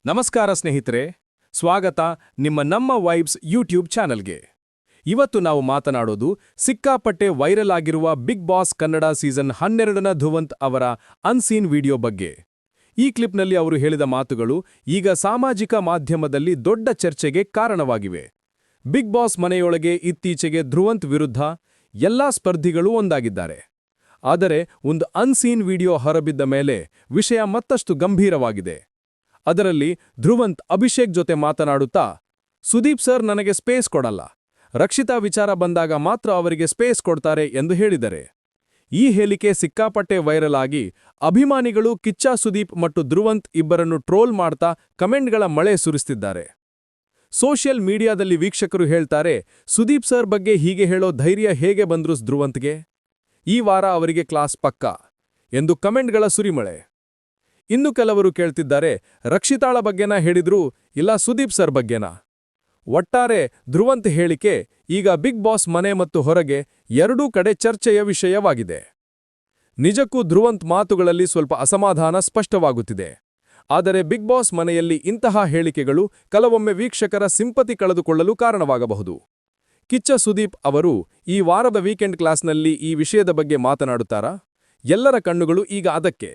ನಮಸ್ಕಾರ ಸ್ನೇಹಿತರೆ, ಸ್ವಾಗತ ನಮ್ಮ ವೈಬ್ಸ್ ಯೂಟ್ಯೂಬ್ ಚಾನಲ್ಗೆ. ಇವತ್ತು ನಾವು ಮಾತನಾಡೋದು ಸಿಕ್ಕಾಪಟ್ಟೆ ವೈರಲ್ ಆಗಿರುವ ಬಿಗ್ ಬಾಸ್ ಕನ್ನಡ ಸೀಸನ್ 12ನ ಧ್ರುವಂತ್ ಅವರ ಅನ್ಸೀನ್ ವಿಡಿಯೋ ಬಗ್ಗೆ. ಈ ಕ್ಲಿಪ್ನಲ್ಲಿ ಅವರು ಹೇಳಿದ ಮಾತುಗಳು ಈಗ ಸಾಮಾಜಿಕ ಮಾಧ್ಯಮದಲ್ಲಿ ದೊಡ್ಡ ಚರ್ಚೆಗೆ ಕಾರಣವಾಗಿವೆ. ಬಿಗ್ ಬಾಸ್ ಮನೆಯೊಳಗೆ ಇತ್ತೀಚೆಗೆ ಧ್ರುವಂತ್ ವಿರುದ್ಧ ಎಲ್ಲಾ ಸ್ಪರ್ಧಿಗಳೂ ಒಂದಾಗಿದ್ದಾರೆ. ಆದರೆ ಒಂದು ಅನ್ಸೀನ್ ವಿಡಿಯೋ ಹೊರಬಿದ್ದ ಮೇಲೆ ವಿಷಯ ಮತ್ತಷ್ಟು ಗಂಭೀರವಾಗಿದೆ. ಅದರಲ್ಲಿ ಧ್ರುವಂತ್ ಅಭಿಷೇಕ್ ಜೊತೆ ಮಾತನಾಡುತ್ತಾ, ಸುದೀಪ್ ಸರ್ ನನಗೆ ಸ್ಪೇಸ್ ಕೊಡಲ್ಲ, ರಕ್ಷಿತಾ ವಿಚಾರ ಬಂದಾಗ ಮಾತ್ರ ಅವರಿಗೆ ಸ್ಪೇಸ್ ಕೊಡ್ತಾರೆ ಎಂದು ಹೇಳಿದರೆ. ಈ ಹೇಳಿಕೆ ಸಿಕ್ಕಾಪಟ್ಟೆ ವೈರಲ್ ಆಗಿ ಅಭಿಮಾನಿಗಳು ಕಿಚ್ಚ ಸುದೀಪ್ ಮತ್ತು ಧ್ರುವಂತ್ ಇಬ್ಬರನ್ನು ಟ್ರೋಲ್ ಮಾಡ್ತಾ ಕಮೆಂಟ್ಗಳ ಮಳೆ ಸುರಿಸ್ತಿದ್ದಾರೆ. ಸೋಷಿಯಲ್ ಮೀಡಿಯಾದಲ್ಲಿ ವೀಕ್ಷಕರು ಹೇಳ್ತಾರೆ, ಸುದೀಪ್ ಸರ್ ಬಗ್ಗೆ ಹೀಗೆ ಹೇಳೋ ಧೈರ್ಯ ಹೇಗೆ ಬಂದ್ರು ಧ್ರುವಂತ್ಗೆ? ಈ ವಾರ ಅವರಿಗೆ ಕ್ಲಾಸ್ ಪಕ್ಕಾ ಎಂದು ಕಮೆಂಟ್ಗಳ ಸುರಿಮಳೆ. ಇನ್ನು ಕೆಲವರು ಕೇಳ್ತಿದ್ದಾರೆ, ರಕ್ಷಿತಾಳ ಬಗ್ಗೆನಾ ಹೇಳಿದ್ರು ಇಲ್ಲ ಸುದೀಪ್ ಸರ್ ಬಗ್ಗೆನಾ? ಒಟ್ಟಾರೆ ಧ್ರುವಂತ್ ಹೇಳಿಕೆ ಈಗ ಬಿಗ್ ಬಾಸ್ ಮನೆ ಮತ್ತು ಹೊರಗೆ ಎರಡೂ ಕಡೆ ಚರ್ಚೆಯ ವಿಷಯವಾಗಿದೆ. ನಿಜಕ್ಕೂ ಧ್ರುವಂತ್ ಮಾತುಗಳಲ್ಲಿ ಸ್ವಲ್ಪ ಅಸಮಾಧಾನ ಸ್ಪಷ್ಟವಾಗುತ್ತಿದೆ. ಆದರೆ ಬಿಗ್ ಬಾಸ್ ಮನೆಯಲ್ಲಿ ಇಂತಹ ಹೇಳಿಕೆಗಳು ಕೆಲವೊಮ್ಮೆ ವೀಕ್ಷಕರ ಸಿಂಪತಿ ಕಳೆದುಕೊಳ್ಳಲು ಕಾರಣವಾಗಬಹುದು. ಕಿಚ್ಚ ಸುದೀಪ್ ಅವರು ಈ ವಾರದ ವೀಕೆಂಡ್ ಕ್ಲಾಸ್ನಲ್ಲಿ ಈ ವಿಷಯದ ಬಗ್ಗೆ ಮಾತನಾಡುತ್ತಾರಾ? ಎಲ್ಲರ ಕಣ್ಣುಗಳು ಈಗ ಅದಕ್ಕೆ.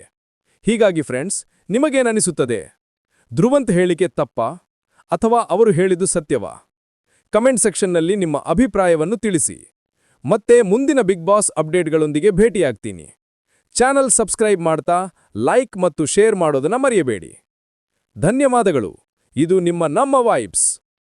ಹೀಗಾಗಿ ಫ್ರೆಂಡ್ಸ್, ನಿಮಗೇನನಿಸುತ್ತದೆ? ಧ್ರುವಂತ್ ಹೇಳಿಕೆ ತಪ್ಪಾ ಅಥವಾ ಅವರು ಹೇಳಿದ್ದು ಸತ್ಯವಾ? ಕಮೆಂಟ್ ಸೆಕ್ಷನ್ನಲ್ಲಿ ನಿಮ್ಮ ಅಭಿಪ್ರಾಯವನ್ನು ತಿಳಿಸಿ. ಮತ್ತೆ ಮುಂದಿನ ಬಿಗ್ ಬಾಸ್ ಅಪ್ಡೇಟ್ಗಳೊಂದಿಗೆ ಭೇಟಿಯಾಗ್ತೀನಿ. ಚಾನಲ್ ಸಬ್ಸ್ಕ್ರೈಬ್ ಮಾಡ್ತಾ ಲೈಕ್ ಮತ್ತು ಶೇರ್ ಮಾಡೋದನ್ನ ಮರೆಯಬೇಡಿ. ಧನ್ಯವಾದಗಳು. ಇದು ನಮ್ಮ ವೈಬ್ಸ್.